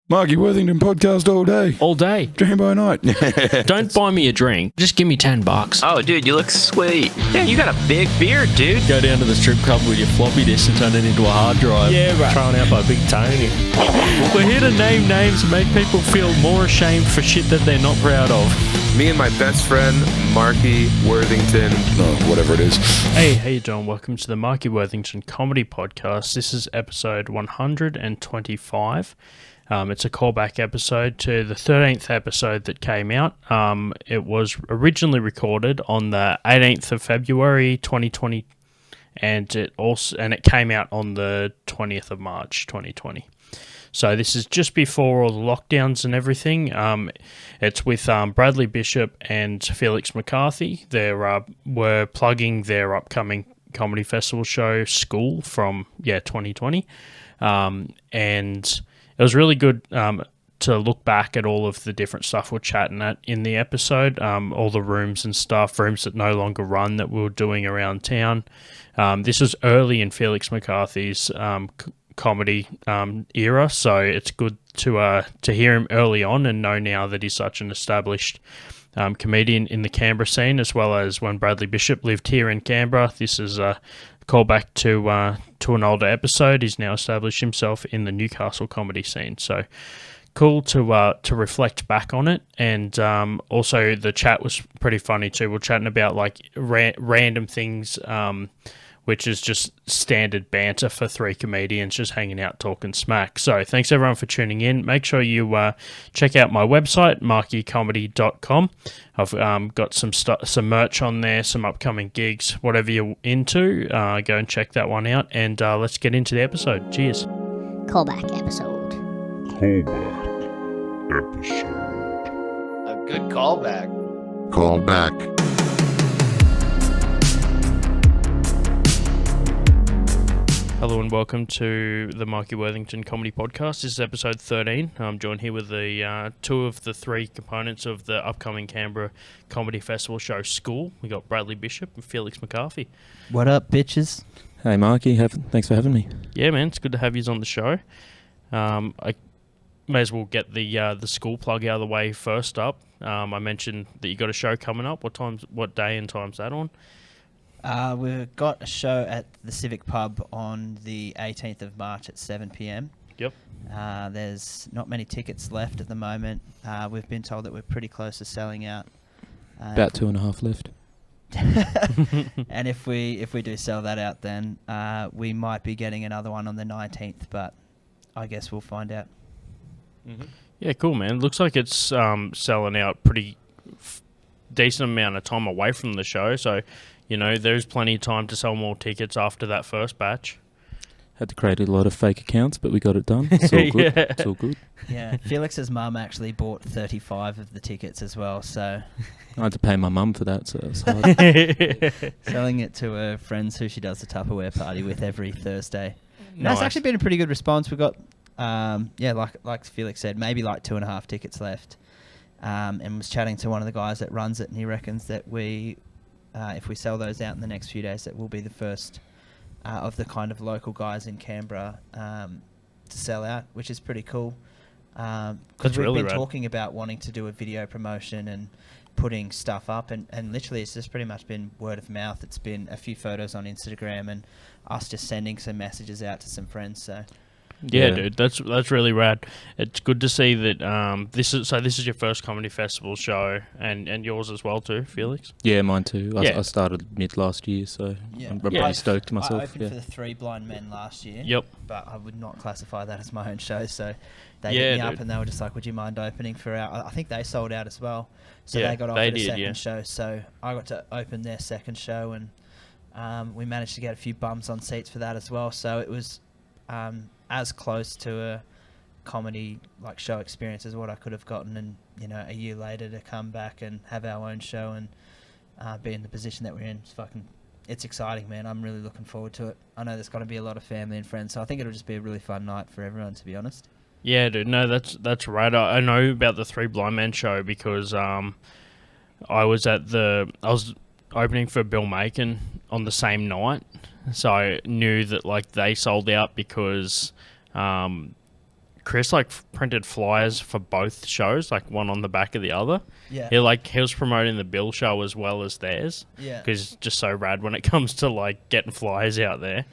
Marky Worthington Podcast all day. All day. Dream by night. Don't buy me a drink. Just give me $10. Oh, dude, you look sweet. Yeah, you got a big beard, dude. Go down to the strip club with your floppy disk and turn it into a hard drive. Yeah, right. Thrown out by Big Tony. We're here to name names and make people feel more ashamed for shit that they're not proud of. Me and my best friend, Marky Worthington. Whatever it is. Hey, how you doing? Welcome to the Marky Worthington Comedy Podcast. This is episode 125. It's a callback episode to the 13th episode that came out. It was originally recorded on the 18th of February 2020, and it came out on the 20th of March 2020. So this is just before all the lockdowns and everything. It's with Bradley Bishop and Felix McCarthy. We're plugging their upcoming comedy festival show, School, from 2020, and it was really good to look back at all of the different stuff we're chatting at in the episode, all the rooms and stuff, rooms that no longer run that we were doing around town. This was early in Felix McCarthy's comedy era, so it's good to hear him early on and know now that he's such an established comedian in the Canberra scene, as well as when Bradley Bishop lived here in Canberra. This is a callback to an older episode. He's now established himself in the Newcastle comedy scene, so cool to reflect back on it. And also the chat was pretty funny too. We're chatting about like random things, which is just standard banter for three comedians just hanging out talking smack. So thanks everyone for tuning in. Make sure you check out my website, markycomedy.com. I've got some merch on there, some upcoming gigs, whatever you're into, go and check that one out. And let's get into the episode. Cheers. Callback episode. A good callback. Callback. Hello and welcome to the Marky Worthington Comedy Podcast. This is episode 13. I'm joined here with the two of the three components of the upcoming Canberra Comedy Festival show, School. We got Bradley Bishop and Felix McCarthy. What up, bitches? Hey, Marky. Thanks for having me. Yeah, man, it's good to have you on the show. I may as well get the school plug out of the way first up. I mentioned that you got a show coming up. What day and time's that on? We've got a show at the Civic Pub on the 18th of March at 7 p.m. Yep. There's not many tickets left at the moment. We've been told that we're pretty close to selling out. About 2.5 left. And if we do sell that out, then we might be getting another one on the 19th, but I guess we'll find out. Mm-hmm. Yeah, cool, man. Looks like it's selling out pretty decent amount of time away from the show, so there's plenty of time to sell more tickets after that first batch. Had to create a lot of fake accounts, but we got it done. It's all good. Yeah. It's all good. Yeah, Felix's mum actually bought 35 of the tickets as well, so I had to pay my mum for that, so it's hard. selling it to her friends who she does the Tupperware party with every Thursday. Nice. That's actually been a pretty good response. We've got, like Felix said, maybe like 2.5 tickets left, and was chatting to one of the guys that runs it, and he reckons that if we sell those out in the next few days, that will be the first of the kind of local guys in Canberra to sell out, which is pretty cool. Because we've really been rad. talking about wanting to do a video promotion and putting stuff up, and literally it's just pretty much been word of mouth. It's been a few photos on Instagram and us just sending some messages out to some friends. So Yeah, dude, that's really rad. It's good to see that this is your first comedy festival show, and yours as well too, Felix. Yeah, mine too. Yeah. I started mid last year, so Yeah. I'm pretty stoked myself. I opened for the Three Blind Men last year. Yep. But I would not classify that as my own show, so they Yeah, hit me up dude. and they were just like, would you mind opening for I think they sold out as well. So Yeah, they got they offered a did, second yeah. show, so I got to open their second show, and we managed to get a few bums on seats for that as well. So it was as close to a comedy like show experience as what I could have gotten, and a year later to come back and have our own show and be in the position that we're in. It's exciting, man. I'm really looking forward to it. I know there's going to be a lot of family and friends, so I think it'll just be a really fun night for everyone, to be honest. Yeah, dude. No, that's right. I know about the Three Blind Men show because I was opening for Bill Macon on the same night, so I knew that like they sold out because Chris printed flyers for both shows, like one on the back of the other. Yeah. He was promoting the Bill show as well as theirs. Yeah. Because it's just so rad when it comes to like getting flyers out there.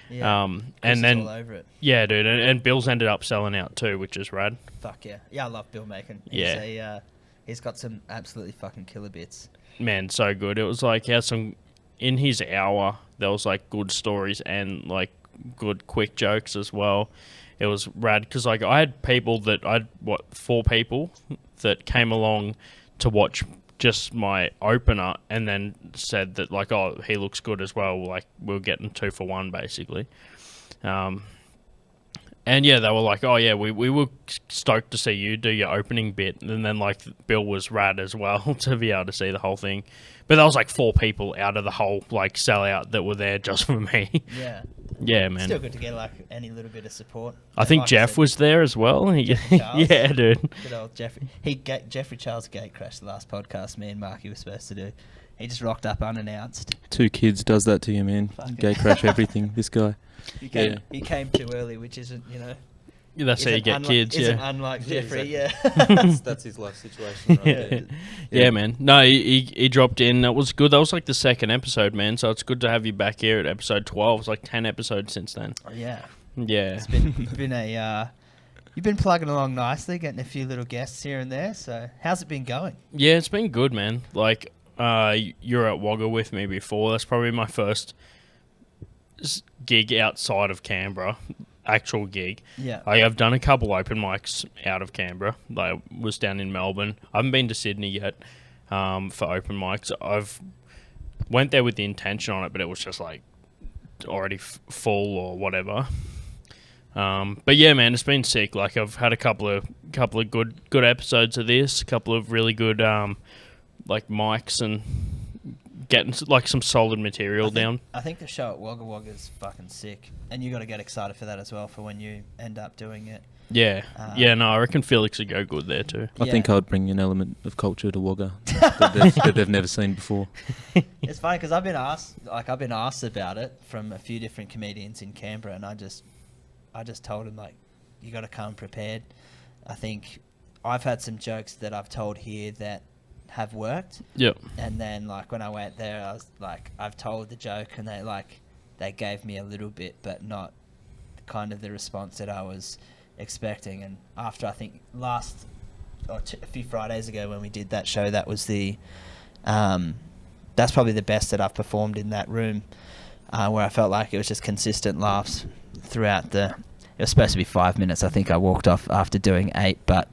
Yeah. And then all over it. yeah, dude, and Bill's ended up selling out too, which is rad. Fuck yeah. Yeah, I love Bill Macon. He's got some absolutely fucking killer bits. Man, so good. It was like he had some in his hour. There was like good stories and like good quick jokes as well. It was rad because like I had people that 4 people that came along to watch just my opener and then said that like, oh, he looks good as well. Like we were getting 2 for 1 basically. And yeah, they were like, oh yeah, we were stoked to see you do your opening bit. And then like Bill was rad as well to be able to see the whole thing. But that was like 4 people out of the whole like sellout that were there just for me. Yeah. Yeah, man. Still good to get like any little bit of support. I think like Jeff was there as well. Yeah, dude. Good old Jeffrey. Jeffrey Charles gate crashed the last podcast me and Marky were supposed to do. He just rocked up unannounced. 2 kids does that to you, man. Gate crash everything. This guy. He came too early, which isn't, Yeah, that's how you get kids, isn't yeah. unlike Jeffrey, exactly. That's his life situation, right? Yeah, man. No, he dropped in. That was good. That was like the second episode, man. So it's good to have you back here at episode 12. It's like 10 episodes since then. Yeah. Yeah. You've been plugging along nicely, getting a few little guests here and there. So how's it been going? Yeah, it's been good, man. Like, you're at Wagga with me before. That's probably my first gig outside of Canberra. Actual gig. Yeah. I've done a couple open mics out of Canberra. I was down in Melbourne. I haven't been to Sydney yet for open mics. I've went there with the intention on it, but it was just like already full or whatever. But yeah, man, it's been sick. Like I've had a couple of good episodes of this, a couple of really good like mics and getting like some solid material down. I think the show at Wagga Wagga is fucking sick, and you got to get excited for that as well for when you end up doing it. Yeah, no, I reckon Felix would go good there too. I think I'd bring an element of culture to Wagga that they've never seen before. It's funny because I've been asked about it from a few different comedians in Canberra, and I just told them like, you got to come prepared. I think I've had some jokes that I've told here that have worked. Yep. And then like when I went there, I was like, I've told the joke, and they gave me a little bit, but not kind of the response that I was expecting. And after I think a few Fridays ago when we did that show, that was that's probably the best that I've performed in that room, where I felt like it was just consistent laughs throughout it was supposed to be 5 minutes. I think I walked off after doing 8, but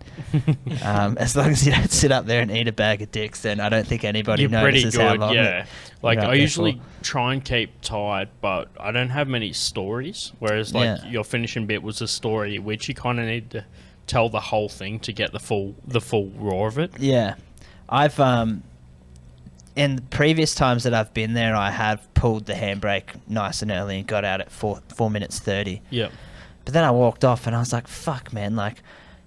as long as you don't sit up there and eat a bag of dicks, then I don't think anybody notices how long. Yeah. Like I usually try and keep tight, but I don't have many stories. Whereas like your finishing bit was a story, which you kind of need to tell the whole thing to get the full raw of it. Yeah, I've in the previous times that I've been there, I have pulled the handbrake nice and early and got out at 4 minutes 30. Yeah. But then I walked off and I was like, fuck, man, like,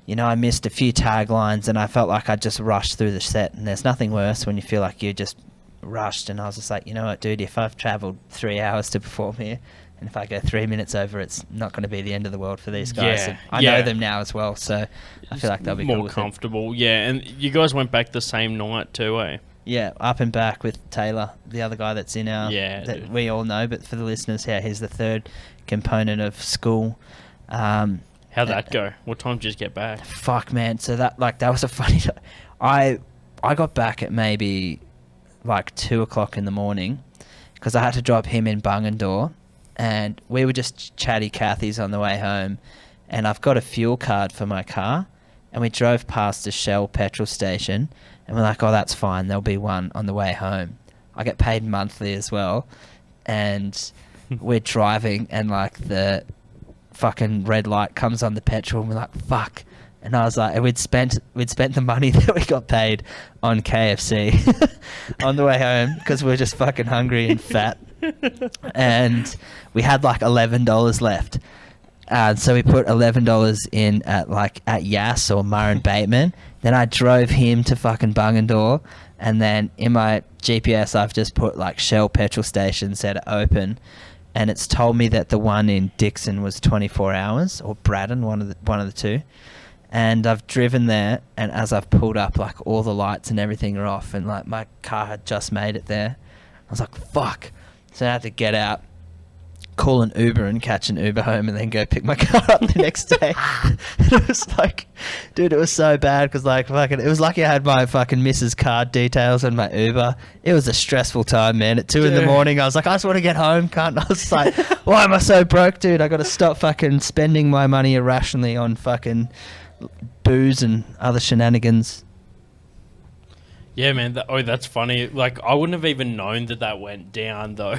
I missed a few taglines and I felt like I just rushed through the set, and there's nothing worse when you feel like you just rushed. And I was just like, you know what, dude, if I've travelled 3 hours to perform here, and if I go 3 minutes over, it's not going to be the end of the world for these guys. Yeah, I know them now as well, so I feel like they'll be more cool with comfortable. Yeah, and you guys went back the same night too, eh? Yeah, up and back with Taylor, the other guy that's in our... Yeah, that dude. we all know, but for the listeners, he's the third component of school. How'd that go? What time did you get back? Fuck, man. So that was a funny... I got back at maybe like 2 o'clock in the morning because I had to drop him in Bungendore, and we were just chatty Cathy's on the way home, and I've got a fuel card for my car, and we drove past a Shell petrol station, and we're like, oh, that's fine, there'll be one on the way home. I get paid monthly as well, and we're driving, and like the fucking red light comes on the petrol, and we're like, fuck. And I was like, we'd spent the money that we got paid on KFC on the way home because we were just fucking hungry and fat, and we had like $11 left. So we put $11 in at Yass or Murray Bateman. Then I drove him to fucking Bungendore, and then in my GPS I've just put like Shell petrol station, said open, and it's told me that the one in Dixon was 24 hours, or Braddon, one of the two. And I've driven there, and as I've pulled up, like, all the lights and everything are off, and like my car had just made it there. I was like, fuck. So I had to get out, call an Uber and catch an Uber home, and then go pick my car up the next day. And it was like, dude, it was so bad because, like, fucking, it was lucky I had my fucking Mrs. card details and my Uber. It was a stressful time, man. At 2 in the morning, I was like, I just want to get home, can't I? Was like, why am I so broke, dude? I got to stop fucking spending my money irrationally on fucking booze and other shenanigans. Yeah, man. That's funny. Like, I wouldn't have even known that went down, though.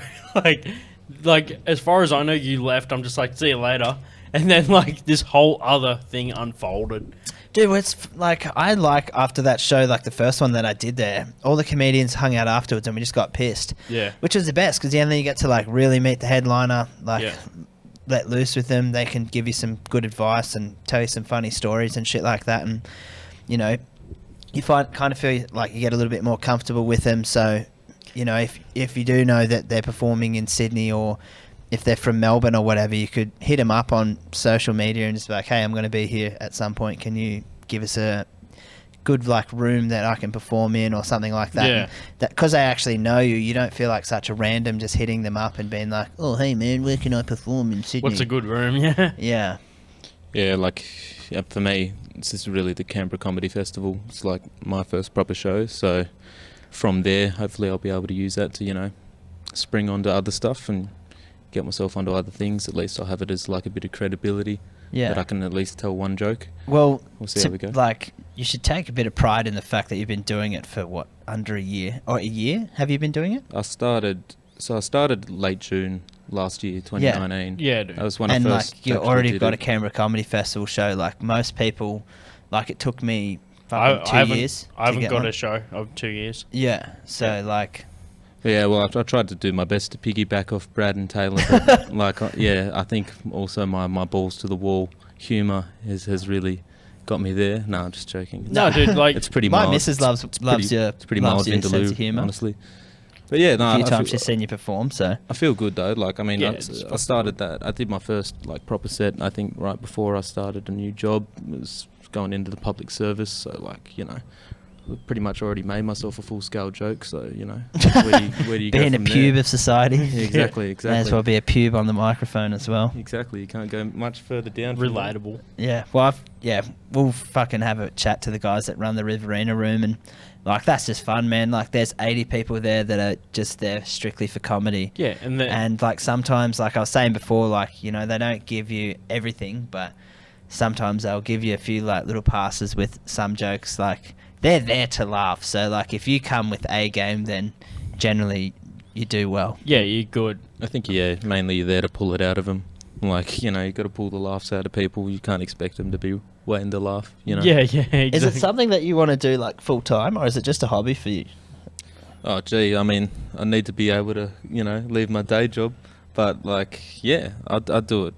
Like, as far as I know, you left. I'm just like, see you later. And then, like, this whole other thing unfolded. Dude, it's like, I like after that show, like the first one that I did there, all the comedians hung out afterwards and we just got pissed. Yeah. Which was the best because then you get to, like, really meet the headliner, like, let loose with them. They can give you some good advice and tell you some funny stories and shit like that. And, you know, you kind of feel like you get a little bit more comfortable with them. So, you know, if you do know that they're performing in Sydney, or if they're from Melbourne or whatever, you could hit them up on social media and just be like, hey, I'm going to be here at some point. Can you give us a good, like, room that I can perform in or something like that? Yeah. Because they actually know you, you don't feel like such a random just hitting them up and being like, oh, hey, man, where can I perform in Sydney? What's a good room? Yeah. Yeah. Yeah, like, for me, it's just really the Canberra Comedy Festival. It's like my first proper show, so from there, hopefully I'll be able to use that to, you know, spring onto other stuff and get myself onto other things. At least I'll have it as, like, a bit of credibility. Yeah. That I can at least tell one joke. Well, we'll see how we go. Like, you should take a bit of pride in the fact that you've been doing it for, what, under a year? Or a year? Have you been doing it? I started late June last year, 2019. Yeah, dude. That was when I first. And, like, you already got a Canberra Comedy Festival show. Like, most people, like, it took me fucking 2 years. I haven't got a show of 2 years. Yeah, so, like... Yeah, well, I tried to do my best to piggyback off Brad and Taylor. But like, yeah, I think also my balls to the wall humour has really got me there. No, I'm just joking. No, dude, like... It's pretty mild. My missus loves your It's pretty mild Vindaloo, humour, honestly. But yeah, no, a few times she's seen you perform, so... I feel good, though. Like, I mean, Yeah, I started that. I did my first, like, proper set, I think, right before I started a new job. It was going into the public service, so, like, you know... pretty much already made myself a full-scale joke, so, you know, where do you go being from a pube there? of society. Yeah, exactly. May as well be a pube on the microphone as well. Exactly, you can't go much further down. Relatable. Yeah, well, we'll fucking have a chat to the guys that run the Riverina room, and, like, that's just fun, man. Like, there's 80 people there that are just there strictly for comedy. Yeah, and like, sometimes, like I was saying before, like, you know, they don't give you everything, but sometimes they'll give you a few, like, little passes with some jokes, like... They're there to laugh, so, like, if you come with A game, then generally you do well. Yeah, you're good. I think, yeah, mainly you're there to pull it out of them. Like, you know, you got to pull the laughs out of people. You can't expect them to be waiting to laugh, you know? Yeah, exactly. Is it something that you want to do, like, full-time, or is it just a hobby for you? Oh, gee, I mean, I need to be able to, you know, leave my day job. But, like, yeah, I'd do it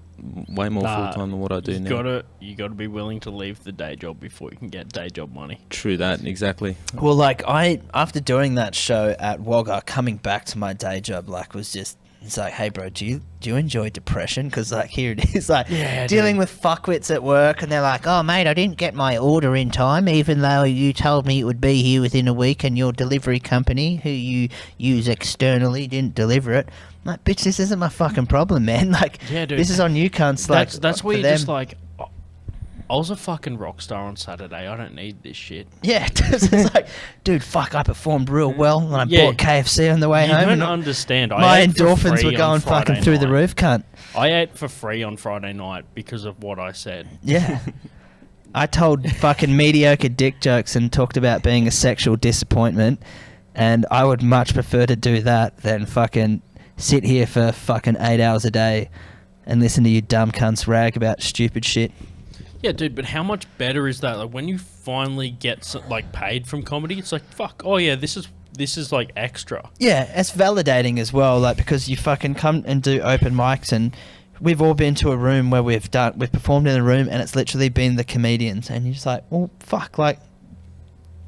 way more full-time than what I do now. You gotta be willing to leave the day job before you can get day job money. True that, exactly. Well, like, after doing that show at Wagga, coming back to my day job, like, was just... It's like, hey, bro, do you enjoy depression? Because, like, here it is, like, dealing with fuckwits at work, and they're like, oh, mate, I didn't get my order in time, even though you told me it would be here within a week, and your delivery company, who you use externally, didn't deliver it. I'm like, bitch, this isn't my fucking problem, man. Like, yeah, dude, this is on you cunts. Like, that's where you're just like, I was a fucking rock star on Saturday. I don't need this shit. Yeah, it's like, dude, fuck, I performed real well, and I bought KFC on the way home. You don't understand. My endorphins were going fucking through the roof, cunt. I ate for free on Friday night because of what I said. Yeah. I told fucking mediocre dick jokes and talked about being a sexual disappointment, and I would much prefer to do that than fucking sit here for fucking 8 hours a day and listen to you dumb cunts rag about stupid shit. Yeah, dude, but how much better is that? Like, when you finally get, like, paid from comedy, it's like, fuck, oh yeah, this is like extra. Yeah, it's validating as well, like, because you fucking come and do open mics, and we've all been to a room where we've performed in a room, and it's literally been the comedians, and you're just like, well, fuck, like,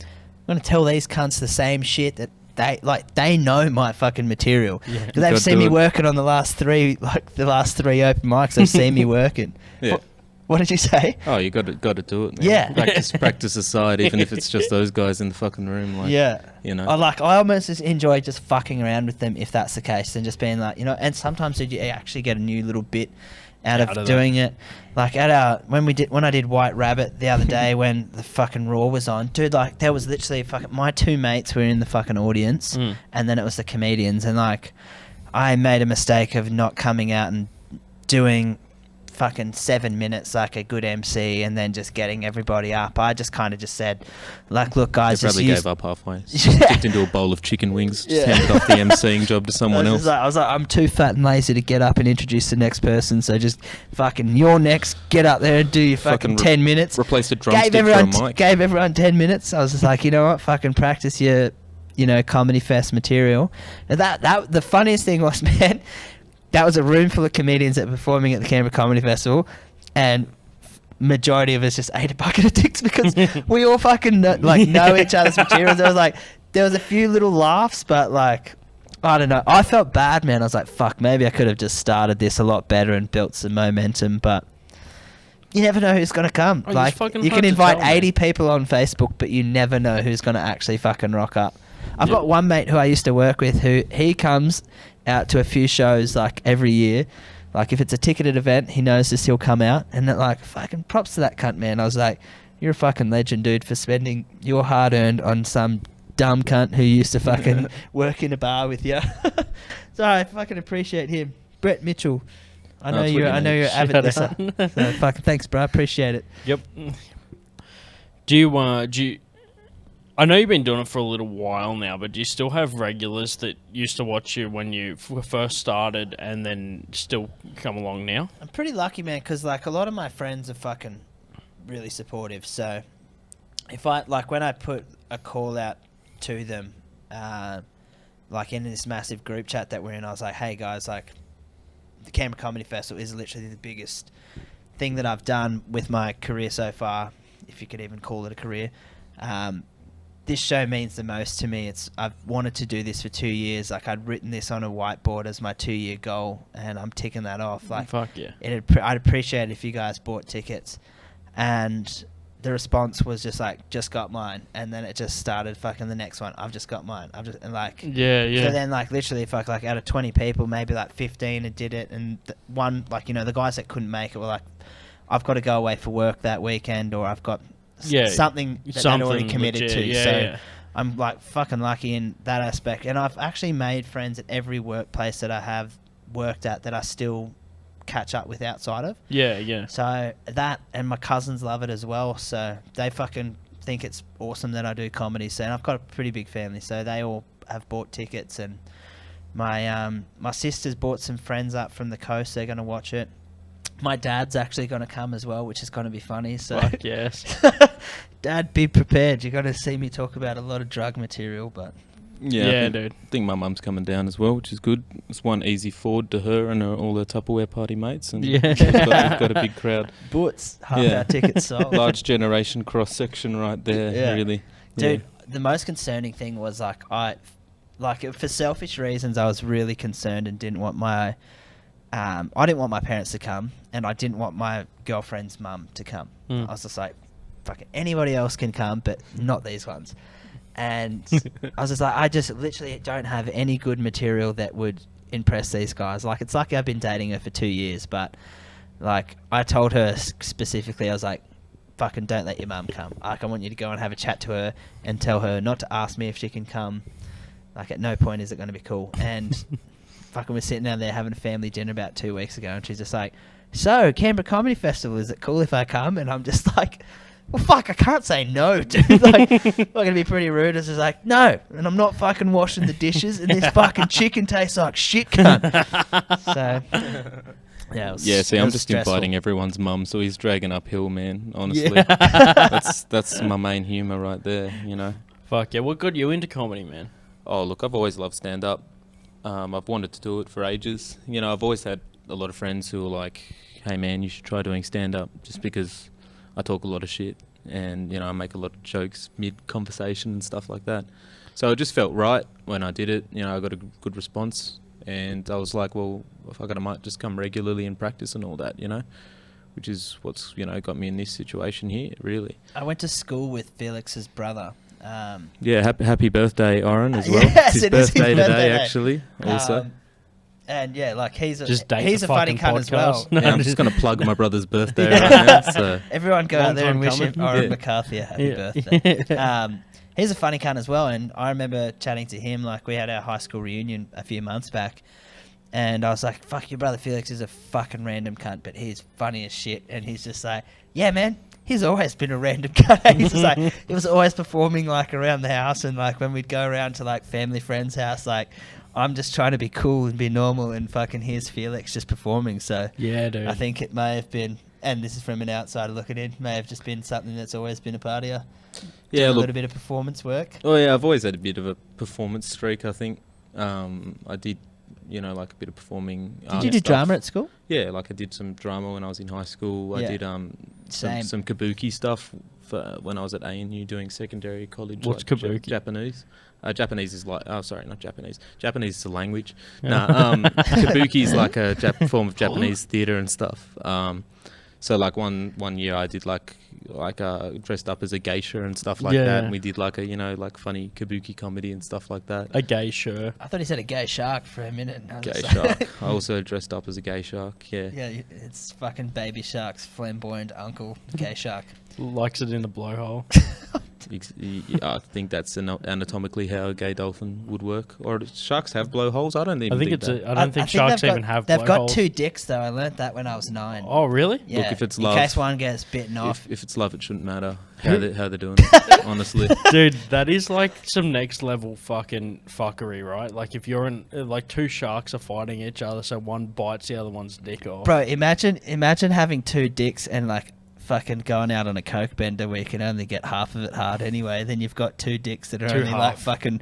I'm gonna tell these cunts the same shit that they know my fucking material. Yeah. Because they've seen me working on the last three open mics. They've seen me working. Yeah. What did you say? Oh, you got to do it, man. Yeah. Practice aside, even if it's just those guys in the fucking room. Like, Yeah. You know. I almost just enjoy just fucking around with them if that's the case, and just being like, you know, and sometimes you actually get a new little bit out of doing it. Like when I did White Rabbit the other day when the fucking Raw was on, dude, like there was literally my two mates were in the fucking audience, and then it was the comedians, and like I made a mistake of not coming out and doing fucking 7 minutes like a good MC and then just getting everybody up. I just kind of just said, like, look guys, they probably gave up halfway. Yeah. Dipped into a bowl of chicken wings, just handed off the MCing job to someone else. I was like, I'm too fat and lazy to get up and introduce the next person, so just fucking you're next, get up there and do your fucking 10 minutes. Replace a drumstick for a mic. Gave everyone 10 minutes. I was just like, you know what, fucking practice your, you know, comedy fest material. And that the funniest thing was, man, that was a room full of comedians that were performing at the Canberra Comedy Festival, and majority of us just ate a bucket of dicks because we all fucking know each other's materials. There was a few little laughs, but like, I don't know. I felt bad, man. I was like, fuck, maybe I could have just started this a lot better and built some momentum, but you never know who's going to come. Oh, like, you can invite 80 people on Facebook, but you never know who's going to actually fucking rock up. I've got one mate who I used to work with who he comes out to a few shows like every year. Like if it's a ticketed event, he knows this, he'll come out, and that, like, fucking props to that cunt, man. I was like, you're a fucking legend, dude, for spending your hard earned on some dumb cunt who used to fucking work in a bar with you. So I fucking appreciate him. Brett Mitchell, I know you're an avid listener. So fucking thanks, bro. I appreciate it. Yep. Do you I know you've been doing it for a little while now, but do you still have regulars that used to watch you when you first started and then still come along now? I'm pretty lucky, man, because like a lot of my friends are fucking really supportive. So if when I put a call out to them, like in this massive group chat that we're in, I was like, hey guys, like the Canberra Comedy Festival is literally the biggest thing that I've done with my career so far, if you could even call it a career. This show means the most to me. I've wanted to do this for 2 years. Like I'd written this on a whiteboard as my 2-year goal, and I'm ticking that off. Like, fuck yeah! I'd appreciate it if you guys bought tickets, and the response was just like, just got mine, and then it just started fucking the next one. I've just got mine. Yeah. So then like literally, fuck, like out of 20 people, maybe like 15 had did it, and one, like, you know, the guys that couldn't make it were like, I've got to go away for work that weekend, or I've got something that they'd already committed legit, to. So I'm like fucking lucky in that aspect. And I've actually made friends at every workplace that I have worked at that I still catch up with outside of. Yeah. So that, and my cousins love it as well. So they fucking think it's awesome that I do comedy. So, and I've got a pretty big family, so they all have bought tickets. And my sister's bought some friends up from the coast. They're going to watch it. My dad's actually going to come as well, which is going to be funny. So, fuck yes. Dad, be prepared. You're going to see me talk about a lot of drug material, but... Yeah, dude. I think my mum's coming down as well, which is good. It's one easy forward to her and all her Tupperware party mates. And we've got a big crowd. Boots, half our tickets sold. Large generation cross-section right there, really. Dude, the most concerning thing was, for selfish reasons, I was really concerned and didn't want my... I didn't want my parents to come, and I didn't want my girlfriend's mum to come. I was just like, fucking anybody else can come, but not these ones. And I was just like, I just literally don't have any good material that would impress these guys. Like, it's lucky I've been dating her for 2 years, but like, I told her specifically, I was like, fucking don't let your mum come. Like, I want you to go and have a chat to her and tell her not to ask me if she can come. Like, at no point is it going to be cool. And fucking we're sitting down there having a family dinner about 2 weeks ago, and she's just like, so Canberra Comedy Festival, is it cool if I come? And I'm just like, well, fuck, I can't say no, dude. Like, I'm going to be pretty rude. It's just like, no, and I'm not fucking washing the dishes, and this fucking chicken tastes like shit, cunt. So, yeah, see, I'm just stressful. inviting everyone's mum, so he's dragging uphill, man, honestly. Yeah. That's my main humour right there, you know. Fuck yeah, what got you into comedy, man? Oh, look, I've always loved stand-up. I've wanted to do it for ages. You know, I've always had a lot of friends who are like, hey man, you should try doing stand-up, just because I talk a lot of shit and, you know, I make a lot of jokes mid-conversation and stuff like that. So it just felt right when I did it. You know, I got a good response, and I was like, well, I might just come regularly and practice and all that, you know, which is what's, you know, got me in this situation here, really. I went to school with Felix's brother. Yeah, happy birthday, Oren, as well. Yes, it's his it is his birthday today, birthday. actually, also. And yeah, like he's a date the funny fucking cunt as well. podcast. No, Yeah, I'm just going to plug my brother's birthday right now. So. Everyone go out there and Long wish time him Oren Yeah. McCarthy a happy birthday. He's a funny cunt as well, and I remember chatting to him, like we had our high school reunion a few months back, and I was like, fuck, your brother Felix is a fucking random cunt, but he's funny as shit. And he's just like, yeah, man, he's always been a random cunt. He's just like, he was always performing like around the house, and like when we'd go around to like family friends' house, like I'm just trying to be cool and be normal, and fucking here's Felix just performing. So Yeah, dude. I think it may have been, and this is from an outsider looking in, may have just been something that's always been a part of you. Yeah, Doing a look. little bit of performance work. Oh yeah, I've always had a bit of a performance streak. I think I did, you know, like a bit of performing. Did you do drama at school? Yeah, like I did some drama when I was in high school. Yeah. I did Same. some kabuki stuff for when I was at ANU doing secondary college. What's like kabuki? Japanese. Japanese is like, oh sorry, not Japanese. Japanese is a language. Yeah. Kabuki is like a form of Japanese theatre and stuff. So like one year I did like dressed up as a geisha and stuff like Yeah. that, and we did like a, you know, like funny kabuki comedy and stuff like that. A gay shirt. I thought he said a gay shark for a minute. And I was Gay just like- shark. I also dressed up as a gay shark. Yeah. Yeah, it's fucking baby shark's flamboyant uncle, gay shark. Likes it in the blowhole. I think that's anatomically how a gay dolphin would work. Or do sharks have blowholes? I don't even I think think it's that. I don't think sharks even have They've got blowholes. 2 dicks though. I learnt that when I was 9. Oh, really? Yeah, Look, if it's in love- case one gets bitten off. If it's love, it shouldn't matter how they're doing it, honestly. Dude, that is like some next level fucking fuckery, right? Like if you're in, like 2 sharks are fighting each other, so one bites the other one's dick off. Bro, imagine having 2 dicks and like fucking going out on a coke bender where you can only get half of it hard anyway. Then you've got 2 dicks that are Two only like half. fucking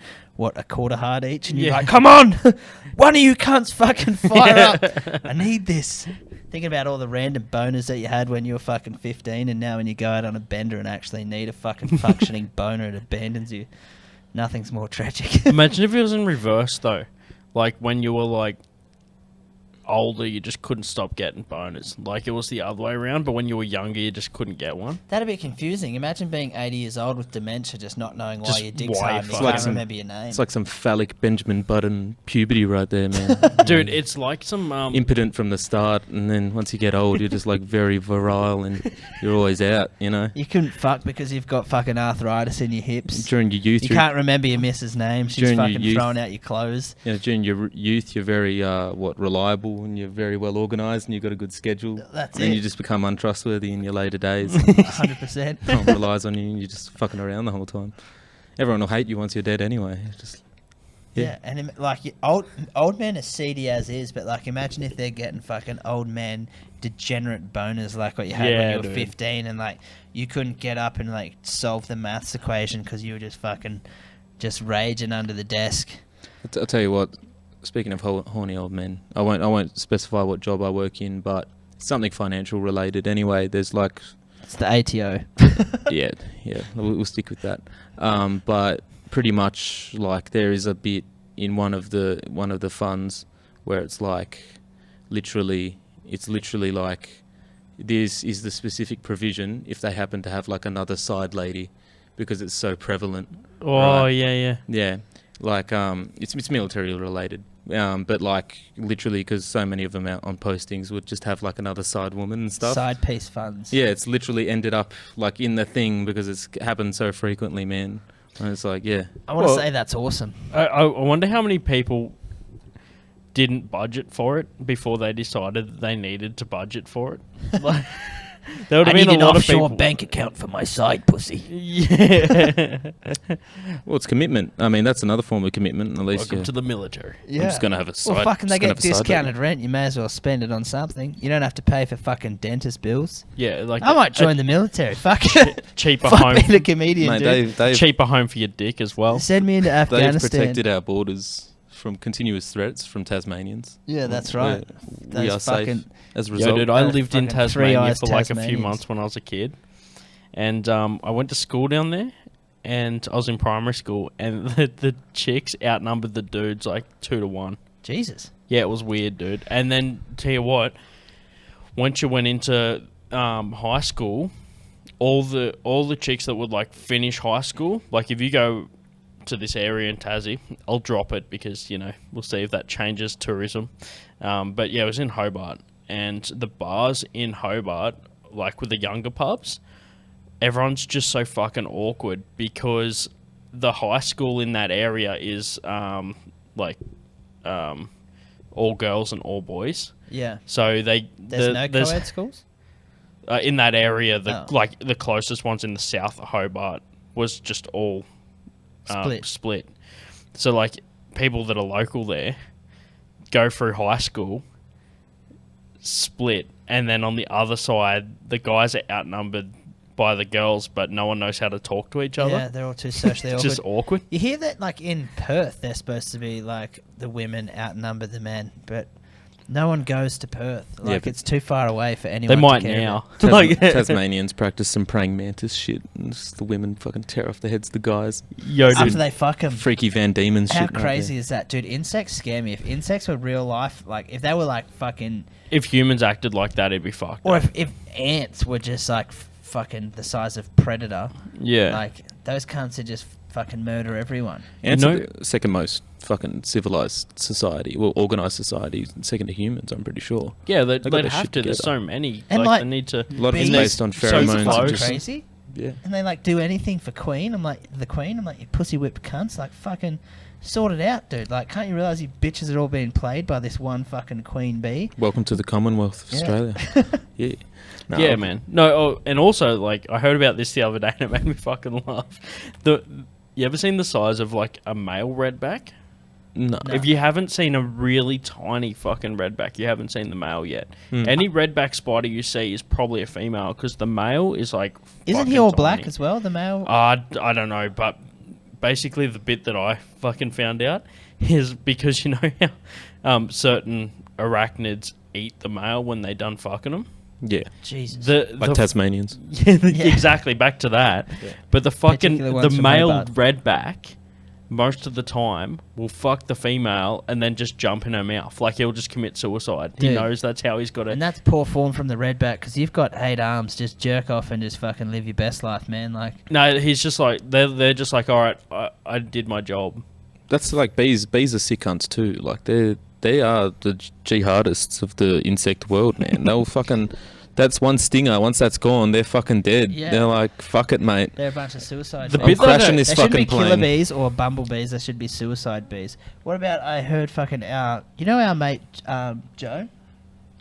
a quarter hard each, and you're Yeah. like, come on, one of you cunts fucking fire up. I need this. Thinking about all the random boners that you had when you were fucking 15, and now when you go out on a bender and actually need a fucking functioning boner, it abandons you. Nothing's more tragic. Imagine if it was in reverse though. Like when you were like older, you just couldn't stop getting boners. Like it was the other way around, but when you were younger, you just couldn't get one. That'd be confusing. Imagine being 80 years old with dementia, just not knowing why Just your dick's why hard and you you fuck- can't remember your name. It's like some phallic Benjamin Button puberty right there, man. Dude, it's like some Impotent from the start, and then once you get old, you're just like very virile, and you're always out, you know. You couldn't fuck because you've got fucking arthritis in your hips. During your youth, You can't remember your missus' name. She's During your fucking youth- throwing out your clothes. during your youth, you're very reliable, and you're very well organised, and you've got a good schedule. That's and it. you just become untrustworthy in your later days. 100%. No one relies on you, and you're just fucking around the whole time. Everyone will hate you once you're dead anyway. Just Yeah, and like old men are seedy as is, but like imagine if they're getting fucking old man degenerate boners like what you had when Yeah, you were dude. 15, and like you couldn't get up and like solve the maths equation because you were just fucking just raging under the desk. I'll tell you what. Speaking of horny old men, I won't specify what job I work in, but it's something financial related. Anyway, there's like It's the ATO. yeah, we'll stick with that. But pretty much like there is a bit in one of the funds where it's like literally like this is the specific provision if they happen to have like another side lady, because it's so prevalent. Oh, Right. yeah. Yeah, like it's military related, but like literally because so many of them out on postings would just have like another side woman and stuff. Side piece funds. Yeah, it's literally ended up like in the thing because it's happened so frequently, man. And it's like, yeah. I want to Well- say that's awesome. I wonder how many people didn't budget for it before they decided that they needed to budget for it. Like, there would have been a lot of people. account for my side pussy. Yeah. Well, it's commitment. I mean, that's another form of commitment. At least Welcome to the military. Yeah. I'm just gonna have a side. Well, fucking they just gonna get have a side discounted rent. You may as well spend it on something. You don't have to pay for fucking dentist bills. Yeah, like I might join the military. Fuck it. cheaper Fuck home, being a comedian, Mate, dude. they've cheaper home for your dick as well. Send me into Afghanistan. protected our borders from continuous threats from Tasmanians. Yeah, that's right. We Those are safe fucking- as a Yeah, result. dude, I Those lived in fucking three Tasmania eyes for like a few Tasmanians. months when I was a kid, and I went to school down there, and I was in primary school, and the chicks outnumbered the dudes like 2-1. Jesus. Yeah, it was weird, dude. And then, tell you what, once you went into high school, all the chicks that would like finish high school, like if you go to this area in Tassie, I'll drop it because, you know, we'll see if that changes tourism. But yeah, it was in Hobart, and the bars in Hobart, like with the younger pubs, everyone's just so fucking awkward because the high school in that area is all girls and all boys. Yeah. So There's no co-ed schools? In that area, the closest ones in the south of Hobart was just all split. So like people that are local there go through high school, split, and then on the other side, the guys are outnumbered by the girls, but no one knows how to talk to each other. Yeah, they're all too socially awkward. Just awkward. You hear that like in Perth, they're supposed to be like the women outnumber the men, but no one goes to Perth. Like it's too far away for anyone. They might to care now. Tasmanians practice some praying mantis shit, and just the women fucking tear off the heads of the guys. Yo, after dude. they fuck them. Freaky Van Diemen's How shit. crazy is that, dude? Insects scare me. If insects were real life, like if they were like fucking, If humans acted like that, it'd be fucked. or up. if ants were just like fucking the size of Predator, Yeah. like those cunts would just fucking murder everyone. Ants No- are the second most fucking civilized society, well, organised society, second to humans, I'm pretty sure. Yeah, They got they'd their have shit to. There's together. so many. And, like, like, they need to. A lot of it's Bees- based on so pheromones. close. and just, Crazy. yeah. And they like do anything for Queen. I'm like, the Queen? I'm like, you pussy whipped cunts. Like, fucking sort it out, dude. Like, can't you realise you bitches are all being played by this one fucking queen bee? Welcome to the Commonwealth of Yeah. Australia. Yeah. No, Yeah, man. No, and also, like, I heard about this the other day and it made me fucking laugh. You ever seen the size of, like, a male redback? No. If you haven't seen a really tiny fucking redback, you haven't seen the male yet. Any redback spider you see is probably a female because the male is, like, Isn't he fucking all tiny. black as well, the male? I don't know, but basically the bit that I fucking found out is because you know how certain arachnids eat the male when they done fucking them. Yeah. Jesus. Like Tasmanians. Yeah, exactly. Back to that. Yeah. But the fucking Particular ones the from male Hobart. redback, most of the time, will fuck the female and then just jump in her mouth. Like he'll just commit suicide. He Dude. knows that's how he's got it. And that's poor form from the redback because you've got 8 arms. Just jerk off and just fucking live your best life, man. Like, No, he's just like they're just like, all right, I did my job. That's like bees. Bees are sick cunts too. Like they are the jihadists of the insect world, man. They'll fucking. That's one stinger. Once that's gone, they're fucking dead. Yeah. They're like, fuck it, mate. they're a bunch of suicide The bees. I'm bit that crashing this There shouldn't be fucking killer plane. bees or bumblebees. There should be suicide bees. What about, I heard fucking you know our mate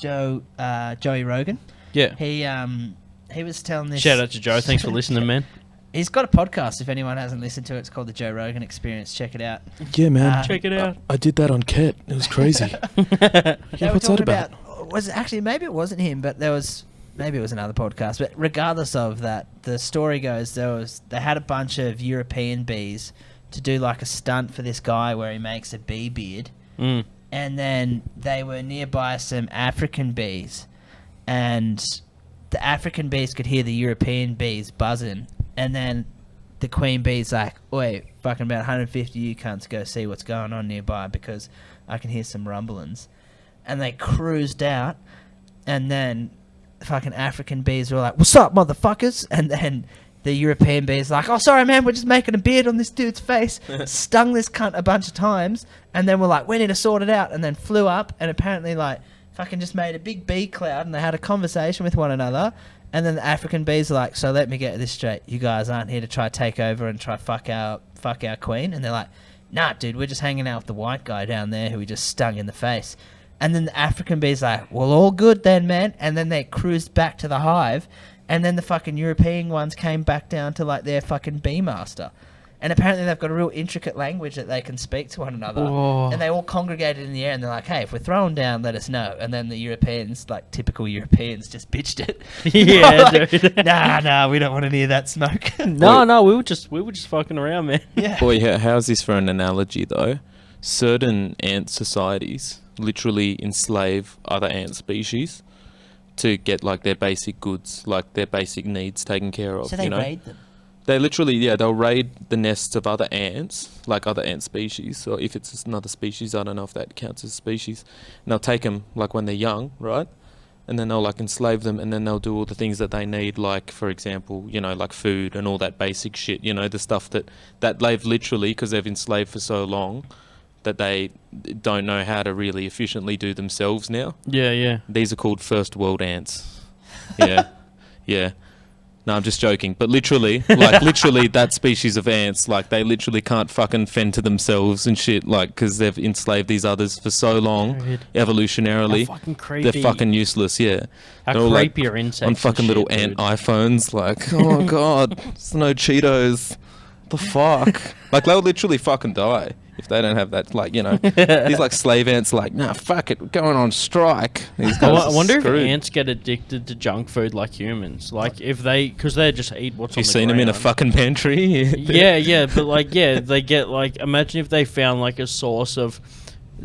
Joey Rogan? Yeah. He was telling this. Shout out to Joe. Thanks for listening, man. He's got a podcast. If anyone hasn't listened to it, it's called The Joe Rogan Experience. Check it out. Yeah, man. Check it out. I did that on Ket. It was crazy. They were what's that talking about? Was it actually, maybe it wasn't him, but maybe it was another podcast. But regardless of that, the story goes they had a bunch of European bees to do like a stunt for this guy where he makes a bee beard, Mm. and then they were nearby some African bees, and the African bees could hear the European bees buzzing, and then the queen bee's like, "Wait, fucking about 150 you cunts go see what's going on nearby because I can hear some rumblings." And they cruised out, and then fucking African bees were like, "What's up, motherfuckers?" And then the European bees like, "Oh, sorry, man, we're just making a beard on this dude's face." Stung this cunt a bunch of times, and then we're like, "We need to sort it out," and then flew up, and apparently like fucking just made a big bee cloud, and they had a conversation with one another. And then the African bees are like, "So let me get this straight. You guys aren't here to try take over and try fuck our queen." And they're like, "Nah, dude, we're just hanging out with the white guy down there who we just stung in the face." And then the African bees like, "Well, all good then, man." And then they cruised back to the hive. And then the fucking European ones came back down to like their fucking bee master. And apparently they've got a real intricate language that they can speak to one another. Whoa. And they all congregated in the air and they're like, "Hey, if we're throwing down, let us know." And then the Europeans, like typical Europeans, just bitched it. Yeah, Like, dude. Nah, we don't want any of that smoke. No, we were just fucking around, man. Yeah. Boy, how's this for an analogy, though? Certain ant societies literally enslave other ant species to get, like, their basic goods, like their basic needs taken care of, So they you know? raid them. They literally, they'll raid the nests of other ants, like other ant species. Or if it's another species, I don't know if that counts as a species. And they'll take them, like, when they're young, right? And then they'll, like, enslave them, and then they'll do all the things that they need, like, for example, you know, like food and all that basic shit, you know, the stuff that they've literally, because they've enslaved for so long, that they don't know how to really efficiently do themselves now. Yeah. These are called first world ants. Yeah. Yeah. No, I'm just joking. But literally, that species of ants, like, they literally can't fucking fend to themselves and shit, like, because they've enslaved these others for so long, evolutionarily. How fucking creepy. They're fucking useless, yeah. How They're all, creepy like, are insects on fucking and little shit, ant dude. iPhones, like, oh, God, there's no Cheetos. The fuck? Like, they'll literally fucking die if they don't have that, like, you know. These, like, slave ants, like, nah, fuck it, we're going on strike. These guys I are wonder screwed. if ants get addicted to junk food like humans. Like, if they... Because they just eat what's on You've the seen them in a ground. fucking pantry? Yeah, but, like, yeah, they get, like... Imagine if they found, like, a source of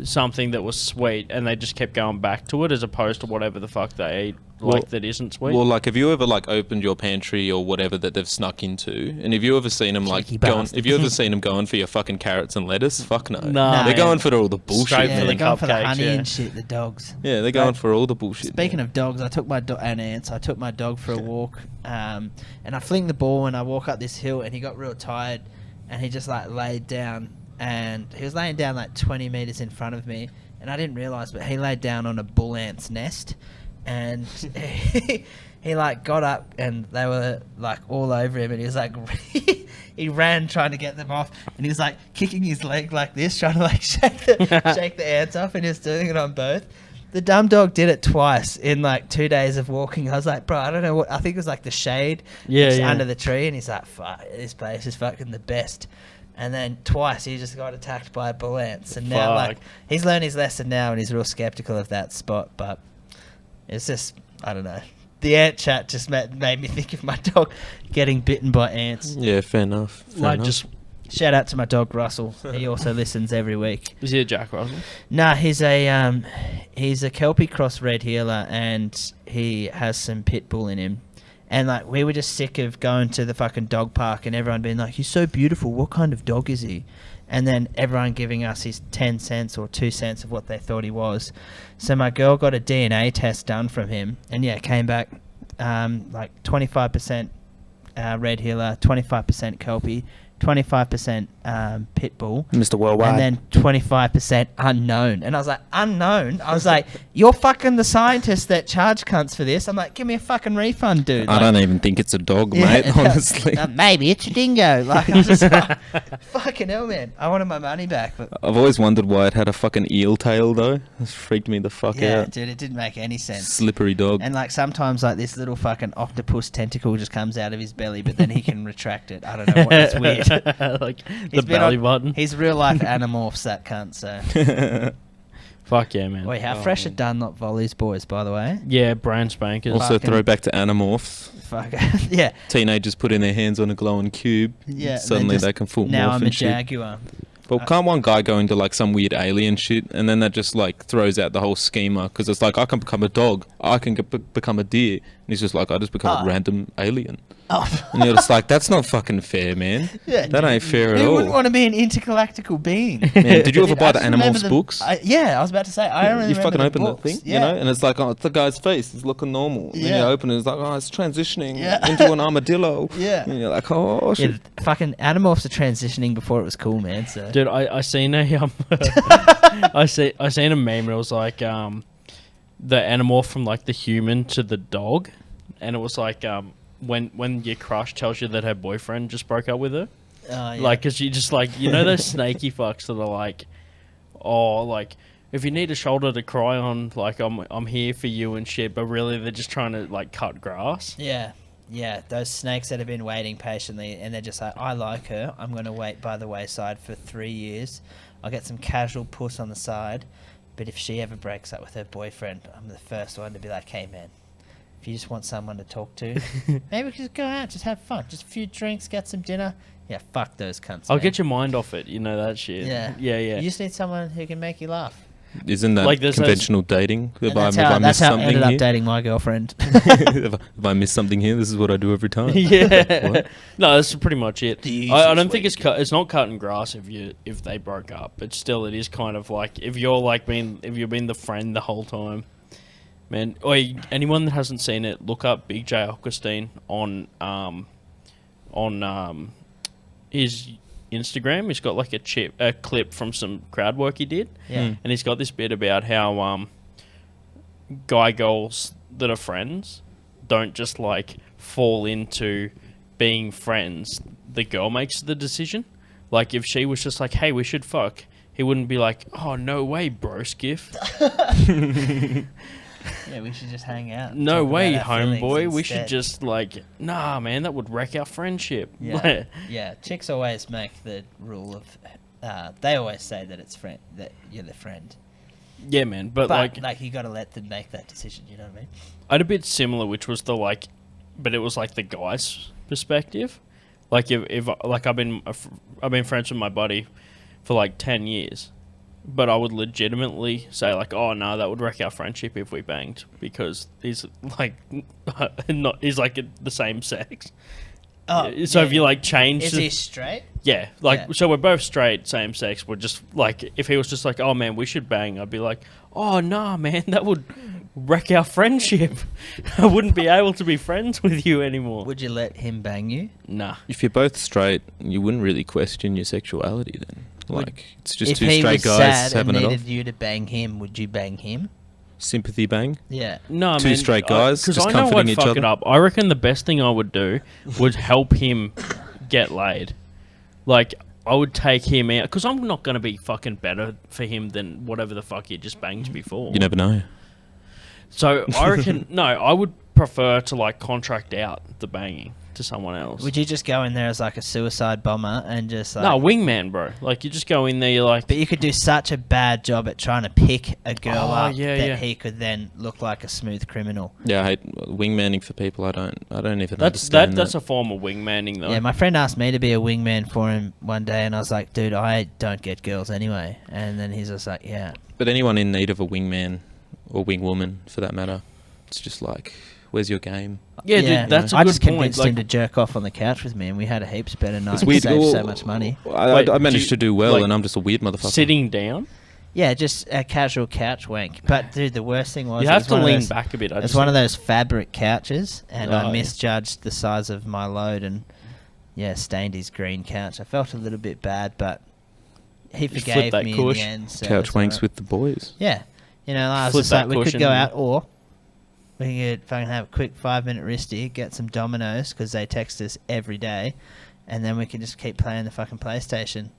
something that was sweet and they just kept going back to it as opposed to whatever the fuck they eat, like, that isn't sweet. Well, like, have you ever, like, opened your pantry or whatever that they've snuck into? And have you ever seen them, like, Cheeky going... bastards. Have you ever seen them going for your fucking carrots and lettuce? Fuck no. Nah. They're going for all the bullshit, Straight Yeah, for they're the man. going for the cupcakes, honey yeah. and shit, the dogs. Yeah, they're going Like, for all the bullshit. Speaking man. of dogs, I took my and ants. I took my dog for a walk, and I fling the ball and I walk up this hill, and he got real tired, and he just like laid down, and he was laying down like 20 meters in front of me, and I didn't realize, but he laid down on a bull ant's nest, and he like got up, and they were like all over him, and he was like he ran trying to get them off, and he was like kicking his leg like this, trying to like shake the ants off, and he was doing it on both. The dumb dog did it twice in like 2 days of walking. I was like, bro, I don't know what. I think it was like the shade just under the tree, and he's like, fuck, this place is fucking the best. And then twice he just got attacked by bull ants, and now like he's learned his lesson now, and he's real skeptical of that spot. But it's just, I don't know. The ant chat just made me think of my dog getting bitten by ants. Yeah, fair enough. Like, just... Shout out to my dog Russell. He also listens every week. Is he a Jack Russell? Nah, he's a Kelpie cross red heeler, and he has some pit bull in him. And like, we were just sick of going to the fucking dog park and everyone being like, he's so beautiful, what kind of dog is he? And then everyone giving us his 10 cents or 2 cents of what they thought he was. So my girl got a DNA test done from him, and yeah, it came back like 25% red heeler, 25% Kelpie, 25% pit bull, Mr. Worldwide. and then 25% unknown. And I was like, unknown? I was like, you're fucking the scientist that charge cunts for this. I'm like, give me a fucking refund, dude. I don't even think it's a dog, mate, honestly. Maybe it's a dingo. Like, I was just like, fucking hell, man. I wanted my money back. But I've always wondered why it had a fucking eel tail, though. It freaked me the fuck yeah, out. dude, it didn't make any sense. Slippery dog. And like sometimes like this little fucking octopus tentacle just comes out of his belly, but then he can retract it. I don't know what. It's weird. Like the He's been belly on- button. He's real life Animorphs, that cunt. So Fuck yeah, man. wait, how fresh are Dunlop volleys, boys? By the way, Yeah, brand spankers. Also, fucking- throwback to Animorphs. fuck yeah, Teenagers putting their hands on a glowing cube. yeah. Suddenly just- they can full Now morph I'm a and shit. jaguar. Well, can't one guy go into like some weird alien shit, and then that just like throws out the whole schema? Because it's like, I can become a dog, I can become a deer, and he's just like, I just become a random alien. Oh, And you're just like, that's not fucking fair, man. yeah. That ain't fair at Who all. wouldn't want to be an intergalactical being? Man, did you ever Dude, buy I the just remember Animorphs books? Yeah, I was about to say. I only You remember fucking the open the books. thing, Yeah. you know, and it's like, oh, it's the guy's face, he's looking normal. And then Yeah. you open it, it's like, oh, it's transitioning Yeah. into an armadillo. Yeah. And you're like, oh, shit. Yeah, fucking Animorphs are transitioning before it was cool, man. So Dude, I seen a I seen a meme. And it was like the Animorph from like the human to the dog, and it was like when your crush tells you that her boyfriend just broke up with her, yeah. like, cause you just like, you know, those snaky fucks that are like, oh, like, if you need a shoulder to cry on, like, I'm here for you and shit, but really they're just trying to like cut grass. Yeah, those snakes that have been waiting patiently, and they're just like, I like her. I'm going to wait by the wayside for 3 years. I'll get some casual puss on the side, but if she ever breaks up with her boyfriend, I'm the first one to be like, hey, man, if you just want someone to talk to, maybe we could just go out, just have fun, just a few drinks, get some dinner. Yeah, fuck those cunts, I'll man. get your mind off it, you know, that shit. Yeah. Yeah. You just need someone who can make you laugh. Isn't that Like, there's conventional dating? And Have that's I missed how I something ended up here? dating my girlfriend. Have I missed something here? This is what I do every time. Yeah. What? No, that's pretty much it. The I easiest don't way think it's to it's not cutting grass if they broke up, but still it is kind of like if you've been the friend the whole time. Man, anyone that hasn't seen it, look up Big J Augustine on his Instagram. He's got like a clip from some crowd work he did. Yeah. And he's got this bit about how guy girls that are friends don't just like fall into being friends. The girl makes the decision. Like if she was just like, hey, we should fuck, he wouldn't be like, oh, no way, broskiff. Yeah, we should just hang out. No talk way, about our feelings homeboy. We should instead. just like, nah, man, that would wreck our friendship. Yeah, yeah. Chicks always make the rule of. They always say that that you're the friend. Yeah, man. But like you got to let them make that decision. You know what I mean? I had a bit similar, which was but it was like the guy's perspective. Like if like I've been friends with my buddy for like 10 years, but I would legitimately say like, oh no, that would wreck our friendship if we banged because he's like he's like the same sex. Oh, so if you like change, is he straight? Yeah, so we're both straight, same sex. We're just like if he was just like, oh man, we should bang, I'd be like, oh nah, man, that would wreck our friendship. I wouldn't be able to be friends with you anymore. Would you let him bang you? Nah. If you're both straight, you wouldn't really question your sexuality then. Like, it's just if two he straight was guys sad having and it needed off. you to bang him, would you bang him? Sympathy bang. Yeah. No, Two man, straight guys because just I know comforting I'd each fuck other. it up. I reckon the best thing I would do would help him get laid. Like, I would take him out because I'm not going to be fucking better for him than whatever the fuck he just banged before. You never know. So I reckon no, I would prefer to like contract out the banging to someone else. Would you just go in there as like a suicide bomber and just like... No, wingman, bro. Like you just go in there, you're like. But you could do such a bad job at trying to pick a girl up yeah, that yeah. he could then look like a smooth criminal. Yeah, I hate wingmanning for people. I don't even That's understand that's a form of wingmanning though. Yeah, my friend asked me to be a wingman for him one day, and I was like, dude, I don't get girls anyway. And then he's just like, yeah. But anyone in need of a wingman or wingwoman, for that matter, it's just like, where's your game? Yeah, dude, that's a I good just point. convinced Like, him to jerk off on the couch with me, and we had a heaps better night. It's We weird. saved so Well, much money. Wait, I managed to do well, like, and I'm just a weird motherfucker. sitting down. Yeah, just a casual couch wank. But dude, the worst thing was You it have was to one of lean those- back a bit. It's one of those fabric couches, and Oh, I yeah. misjudged the size of my load, and stained his green couch. I felt a little bit bad, but he Just forgave flip that me in cush. the end. So Couch it's wanks alright. with the boys. Yeah, I was Flip just like, that we could cushion. go out, or we could fucking have a quick 5-minute wristy, get some Dominoes because they text us every day, and then we can just keep playing the fucking PlayStation.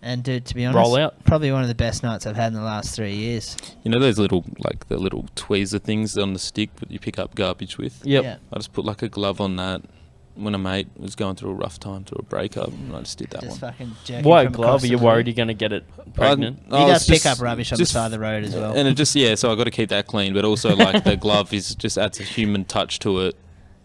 And dude, to be honest, Roll out. probably one of the best nights I've had in the last 3 years. You know those little, like, the little tweezer things on the stick that you pick up garbage with? Yep. Yeah. I just put, like, a glove on that when a mate was going through a rough time, through a breakup, and I just did that Just one. fucking jerking White from glove. across Are the you room. worried you're going to get it pregnant? He does pick up rubbish on the side of the road as well. And it just, so I got to keep that clean, but also, like, the glove just adds a human touch to it.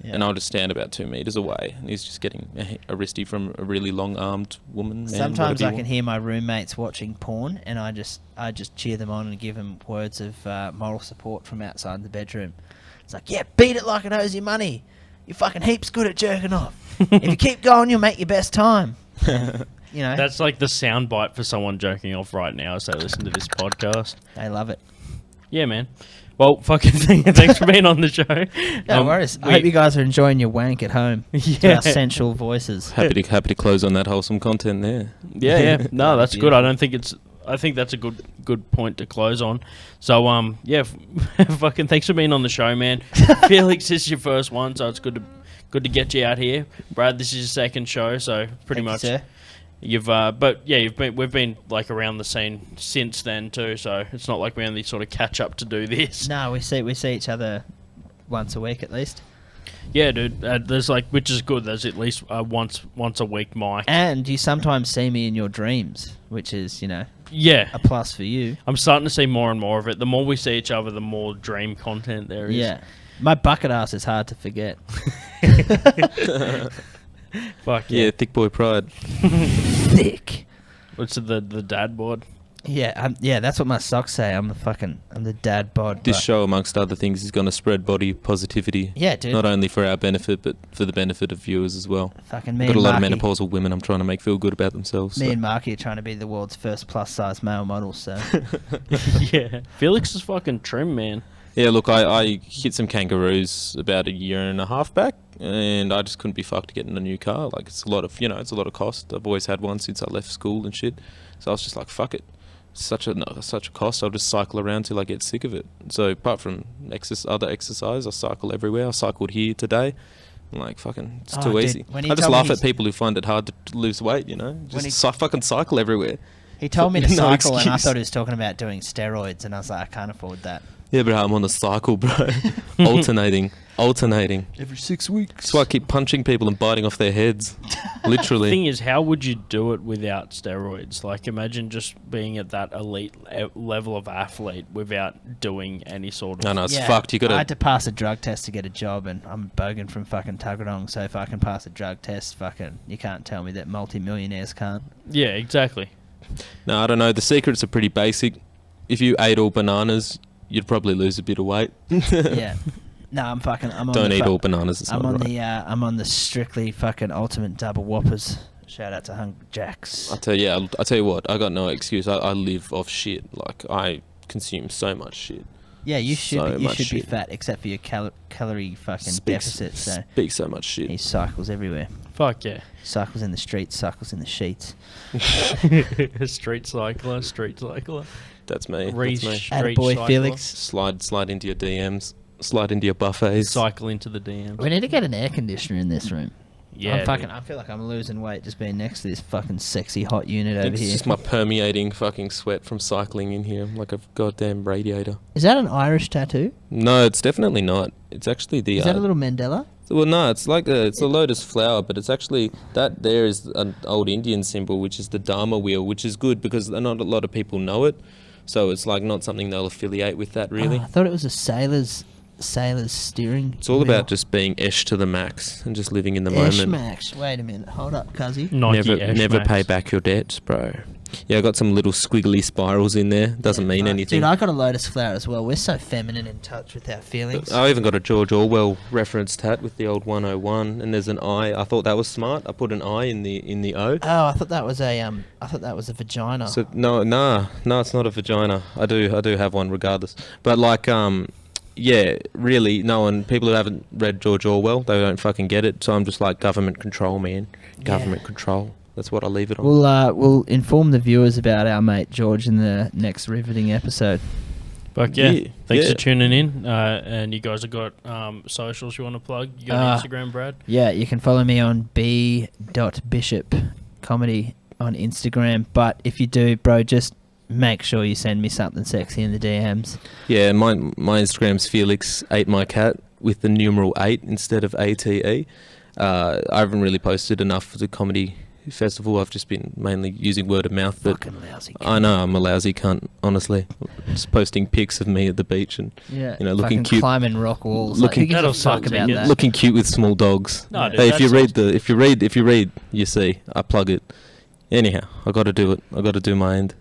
Yeah. And I'll just stand about 2 meters away, and he's just getting a wristy from a really long-armed woman. Man, Sometimes whatever I you can want. hear my roommates watching porn, and I just cheer them on and give them words of moral support from outside the bedroom. It's like, yeah, beat it like it owes you money. You're fucking heaps good at jerking off. If you keep going, you'll make your best time. You know, That's like the soundbite for someone joking off right now as they listen to this podcast. they love it. Yeah, man. Well, fucking thanks for being on the show. No worries. I hope you guys are enjoying your wank at home. To Yeah. our sensual voices. Happy to close on that wholesome content there. Yeah. No, that's good. Beautiful. I don't think it's. I think that's a good point to close on. So, fucking thanks for being on the show, man. Felix, this is your first one, so it's good to get you out here. Brad, this is your second show, so pretty Thank you, much sir. we've been like around the scene since then too. So it's not like we only sort of catch up to do this. No, we see each other once a week at least. Yeah, dude. There's like, which is good. There's at least once a week, Mike. And you sometimes see me in your dreams, which is, Yeah, a plus for you. I'm starting to see more and more of it. The more we see each other, the more dream content there is. Yeah. My bucket ass is hard to forget. Fuck Yeah, yeah. thick boy pride. Thick. What's the dad bod? Yeah, that's what my socks say. I'm the dad bod. This but- show, amongst other things, is going to spread body positivity. Yeah, dude. Not only for our benefit, but for the benefit of viewers as well. Fucking me I've got a and lot Marky, of menopausal women I'm trying to make feel good about themselves. me so. and Marky are trying to be the world's first plus-size male model, so... Yeah. Felix is fucking trim, man. Yeah, look, I hit some kangaroos about a year and a half back, and I just couldn't be fucked getting a new car. Like, it's a lot of cost. I've always had one since I left school and shit. So I was just like, fuck it. Such a cost. I'll just cycle around till I get sick of it. So apart from other exercise, I cycle everywhere. I cycled here today. I'm like, fucking, it's too dude, easy. when he I just told me laugh at he's- people who find it hard to lose weight, you know? Just fucking cycle everywhere. He told me to No cycle, and I excuse. thought he was talking about doing steroids, and I was like, I can't afford that. Yeah, but I'm on the cycle, bro. Alternating. Every 6 weeks. That's why I keep punching people and biting off their heads. Literally. Thing is, how would you do it without steroids? Like, imagine just being at that elite level of athlete without doing any sort of... No, it's fucked. You I had gotta. to pass a drug test to get a job, and I'm bogan from fucking Tuggeranong, so if I can pass a drug test, fucking, you can't tell me that multi-millionaires can't. Yeah, exactly. No, I don't know. The secrets are pretty basic. If you ate all bananas, you'd probably lose a bit of weight. Yeah. No, I'm on Don't the eat all bananas. It's I'm not on right. I'm on the strictly fucking ultimate double whoppers. Shout out to Hungry Jacks. I tell you what. I got no excuse. I live off shit. Like, I consume so much shit. Yeah, you so should much be shit. fat except for your calorie fucking deficit. So Speak so much shit. he cycles everywhere. Fuck yeah. Cycles in the streets, cycles in the sheets. Street cycler. That's me. Reach, That's me. street Attaboy, cycler. Felix. Slide into your DMs. Slide into your buffets. Cycle into the DMs. We need to get an air conditioner in this room. Yeah, I feel like I'm losing weight just being next to this fucking sexy hot unit over It's here. just my permeating fucking sweat from cycling in here. I'm like a goddamn radiator. Is that an Irish tattoo? No, it's definitely not. It's actually the. Is that a little Mandela? Well, no, it's like it's a lotus flower, but it's actually that there is an old Indian symbol, which is the Dharma wheel, which is good because not a lot of people know it. So it's like not something they'll affiliate with that really. Oh, I thought it was a sailor's steering. It's all wheel. about just being esh to the max and just living in the Esh moment. Max. Wait a minute. Hold up, cuzzy. Nike Never Ash pay Max. back your debts, bro. Yeah, I got some little squiggly spirals in there. Doesn't mean anything. Dude, I got a lotus flower as well. We're so feminine in touch with our feelings. I even got a George Orwell reference tat with the old 101, and there's an I. I thought that was smart. I put an I in the O. Oh, I thought that was a vagina. So no, it's not a vagina. I do have one regardless. But like, yeah, really, people who haven't read George Orwell, they don't fucking get it. So I'm just like, government control, man. Government control. That's what I leave it on. We'll inform the viewers about our mate George in the next riveting episode. But yeah, thanks yeah. for tuning in. And you guys have got socials you want to plug? You got Instagram, Brad? Yeah, you can follow me on b.bishop comedy on Instagram. But if you do, bro, just make sure you send me something sexy in the DMs. Yeah, my Instagram's Felix ate my cat with the numeral 8 instead of ATE. I haven't really posted enough for the comedy festival. I've just been mainly using word of mouth. But Fucking lousy cunt. I know I'm a lousy cunt, honestly. Just posting pics of me at the beach and looking fucking cute, climbing rock walls. Looking- Who gives That'll a fuck sell about tickets. that? looking cute with small dogs. No, dude, Hey, that if you read, you see. I plug it. Anyhow, I got to do it. I got to do my end.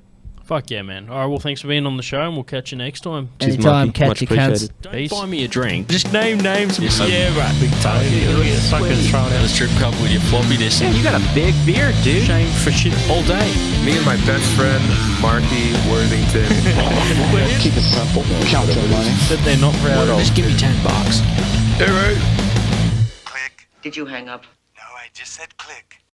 Fuck yeah, man. All right, well, thanks for being on the show, and we'll catch you next time. Cheers, Anytime, Marky. catch Much your cunts. appreciated. Don't Peace. buy me a drink. Just name names. Yeah, right. Big time. Look at fucking throwing out a strip club with your floppy disk. Man, you got a big beard, dude. Shame for shit all day. Me and my best friend, Marky Worthington. Keep it simple. Count your money. That they're not proud of. Just give me $10. Hey, right? Click. Did you hang up? No, I just said click.